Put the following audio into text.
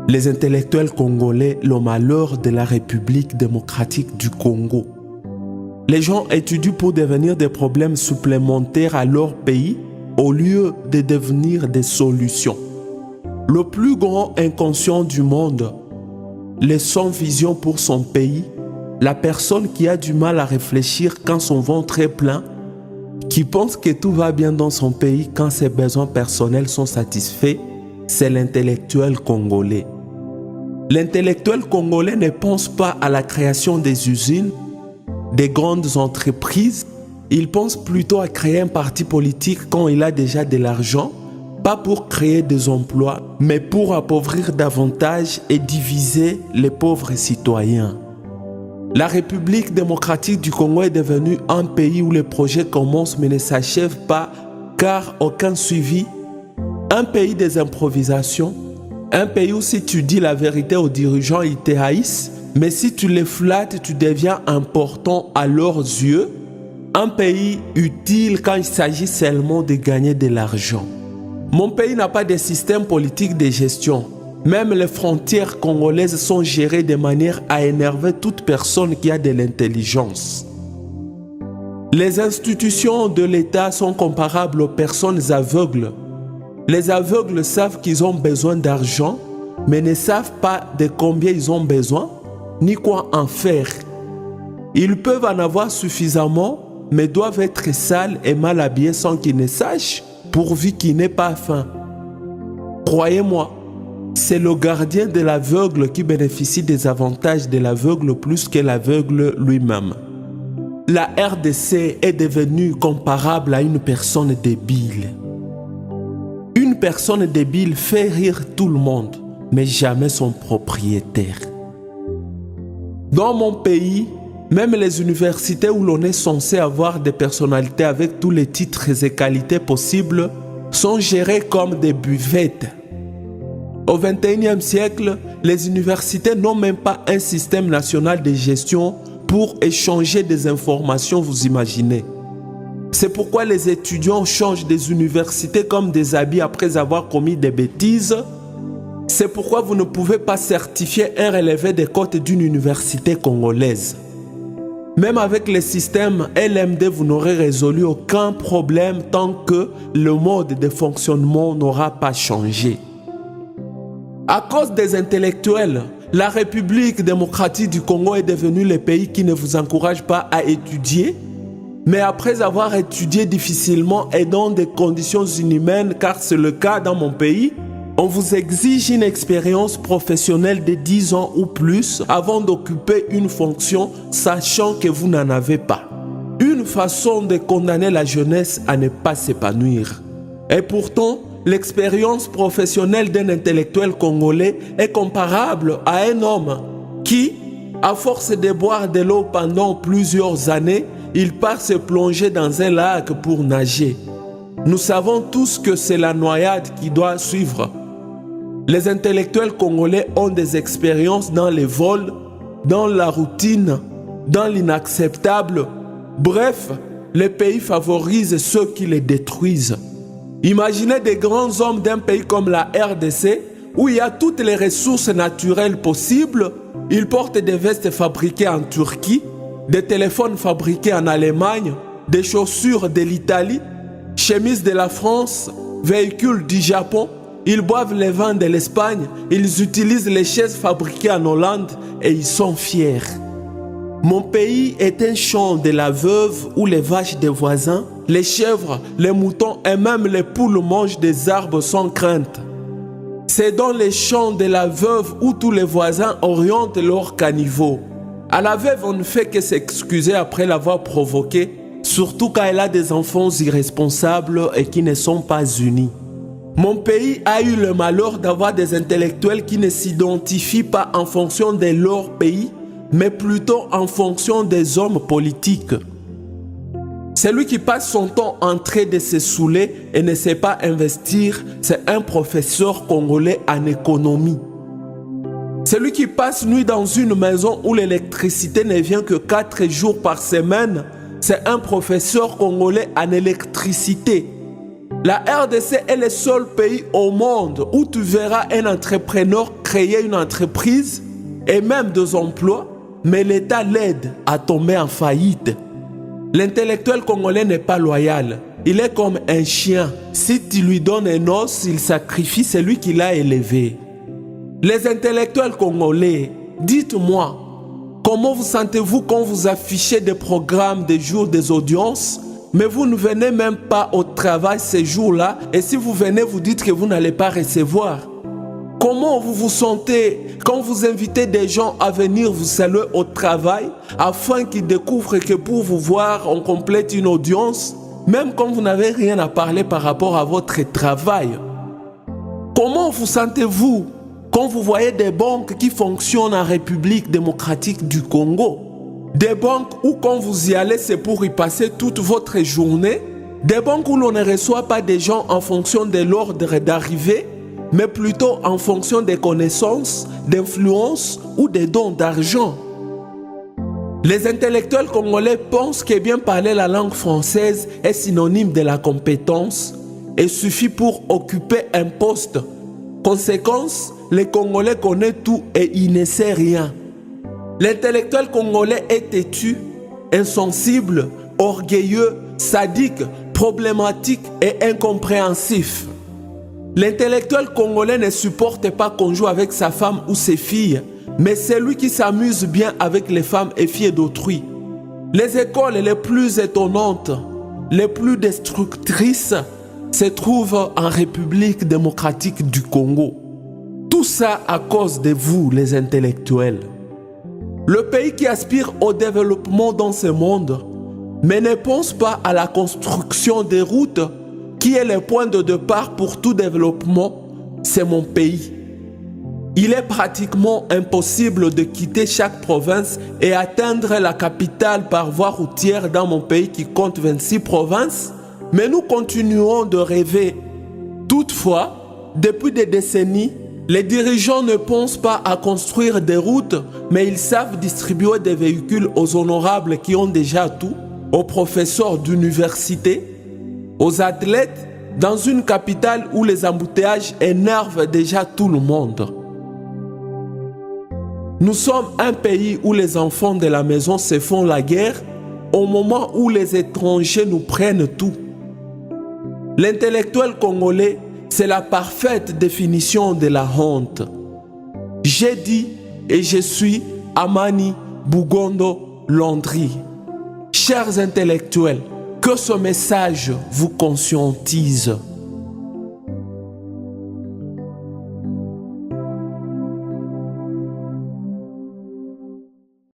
les intellectuels congolais le malheur de la République démocratique du Congo. Les gens étudient pour devenir des problèmes supplémentaires à leur pays au lieu de devenir des solutions. Le plus grand inconscient du monde, le sans vision pour son pays, la personne qui a du mal à réfléchir quand son ventre est plein, qui pense que tout va bien dans son pays quand ses besoins personnels sont satisfaits, c'est l'intellectuel congolais. L'intellectuel congolais ne pense pas à la création des usines, des grandes entreprises. Il pense plutôt à créer un parti politique quand il a déjà de l'argent, pas pour créer des emplois, mais pour appauvrir davantage et diviser les pauvres citoyens. La République démocratique du Congo est devenue un pays où les projets commencent mais ne s'achèvent pas car aucun suivi. Un pays des improvisations, un pays où si tu dis la vérité aux dirigeants, ils te haïssent, mais si tu les flattes, tu deviens important à leurs yeux. Un pays utile quand il s'agit seulement de gagner de l'argent. Mon pays n'a pas de système politique de gestion. Même les frontières congolaises sont gérées de manière à énerver toute personne qui a de l'intelligence. Les institutions de l'État sont comparables aux personnes aveugles. Les aveugles savent qu'ils ont besoin d'argent, mais ne savent pas de combien ils ont besoin, ni quoi en faire. Ils peuvent en avoir suffisamment, mais doivent être sales et mal habillés sans qu'ils ne sachent, pourvu qu'ils n'aient pas faim. Croyez-moi, c'est le gardien de l'aveugle qui bénéficie des avantages de l'aveugle plus que l'aveugle lui-même. La RDC est devenue comparable à une personne débile. Une personne débile fait rire tout le monde, mais jamais son propriétaire. Dans mon pays, même les universités où l'on est censé avoir des personnalités avec tous les titres et qualités possibles sont gérées comme des buvettes. Au XXIe siècle, les universités n'ont même pas un système national de gestion pour échanger des informations, vous imaginez. C'est pourquoi les étudiants changent des universités comme des habits après avoir commis des bêtises. C'est pourquoi vous ne pouvez pas certifier un relevé des cotes d'une université congolaise. Même avec le système LMD, vous n'aurez résolu aucun problème tant que le mode de fonctionnement n'aura pas changé. À cause des intellectuels, la République démocratique du Congo est devenue le pays qui ne vous encourage pas à étudier, mais après avoir étudié difficilement et dans des conditions inhumaines, car c'est le cas dans mon pays, on vous exige une expérience professionnelle de 10 ans ou plus avant d'occuper une fonction, sachant que vous n'en avez pas. Une façon de condamner la jeunesse à ne pas s'épanouir. Et pourtant, l'expérience professionnelle d'un intellectuel congolais est comparable à un homme qui, à force de boire de l'eau pendant plusieurs années, il part se plonger dans un lac pour nager. Nous savons tous que c'est la noyade qui doit suivre. Les intellectuels congolais ont des expériences dans les vols, dans la routine, dans l'inacceptable. Bref, les pays favorisent ceux qui les détruisent. Imaginez des grands hommes d'un pays comme la RDC, où il y a toutes les ressources naturelles possibles. Ils portent des vestes fabriquées en Turquie, des téléphones fabriqués en Allemagne, des chaussures de l'Italie, chemises de la France, véhicules du Japon. Ils boivent les vins de l'Espagne, ils utilisent les chaises fabriquées en Hollande et ils sont fiers. Mon pays est un champ de la veuve où les vaches des voisins, les chèvres, les moutons et même les poules mangent des arbres sans crainte. C'est dans les champs de la veuve où tous les voisins orientent leurs caniveaux. À la veuve, on ne fait que s'excuser après l'avoir provoquée, surtout quand elle a des enfants irresponsables et qui ne sont pas unis. Mon pays a eu le malheur d'avoir des intellectuels qui ne s'identifient pas en fonction de leur pays, mais plutôt en fonction des hommes politiques. Celui qui passe son temps en train de se saouler et ne sait pas investir, c'est un professeur congolais en économie. Celui qui passe nuit dans une maison où l'électricité ne vient que 4 jours par semaine, c'est un professeur congolais en électricité. La RDC est le seul pays au monde où tu verras un entrepreneur créer une entreprise et même des emplois, mais l'État l'aide à tomber en faillite. L'intellectuel congolais n'est pas loyal. Il est comme un chien. Si tu lui donnes un os, il sacrifie celui qui l'a élevé. Les intellectuels congolais, dites-moi, comment vous sentez-vous quand vous affichez des programmes, des jours, des audiences, mais vous ne venez même pas au travail ces jours-là, et si vous venez, vous dites que vous n'allez pas recevoir? Comment vous vous sentez quand vous invitez des gens à venir vous saluer au travail afin qu'ils découvrent que pour vous voir, on complète une audience, même quand vous n'avez rien à parler par rapport à votre travail? Comment vous sentez-vous quand vous voyez des banques qui fonctionnent en République démocratique du Congo? Des banques où quand vous y allez, c'est pour y passer toute votre journée. Des banques où l'on ne reçoit pas des gens en fonction de l'ordre d'arrivée, mais plutôt en fonction des connaissances, d'influence ou des dons d'argent. Les intellectuels congolais pensent que bien parler la langue française est synonyme de la compétence et suffit pour occuper un poste. Conséquence, les Congolais connaissent tout et il ne sait rien. L'intellectuel congolais est têtu, insensible, orgueilleux, sadique, problématique et incompréhensif. L'intellectuel congolais ne supporte pas qu'on joue avec sa femme ou ses filles, mais c'est lui qui s'amuse bien avec les femmes et filles d'autrui. Les écoles les plus étonnantes, les plus destructrices, se trouvent en République démocratique du Congo. Tout ça à cause de vous, les intellectuels. Le pays qui aspire au développement dans ce monde, mais ne pense pas à la construction des routes, qui est le point de départ pour tout développement, c'est mon pays. Il est pratiquement impossible de quitter chaque province et atteindre la capitale par voie routière dans mon pays qui compte 26 provinces, mais nous continuons de rêver. Toutefois, depuis des décennies, les dirigeants ne pensent pas à construire des routes, mais ils savent distribuer des véhicules aux honorables qui ont déjà tout, aux professeurs d'université, aux athlètes, dans une capitale où les embouteillages énervent déjà tout le monde. Nous sommes un pays où les enfants de la maison se font la guerre au moment où les étrangers nous prennent tout. L'intellectuel congolais, c'est la parfaite définition de la honte. J'ai dit et je suis Amani Bugondo Landry. Chers intellectuels, que ce message vous conscientise.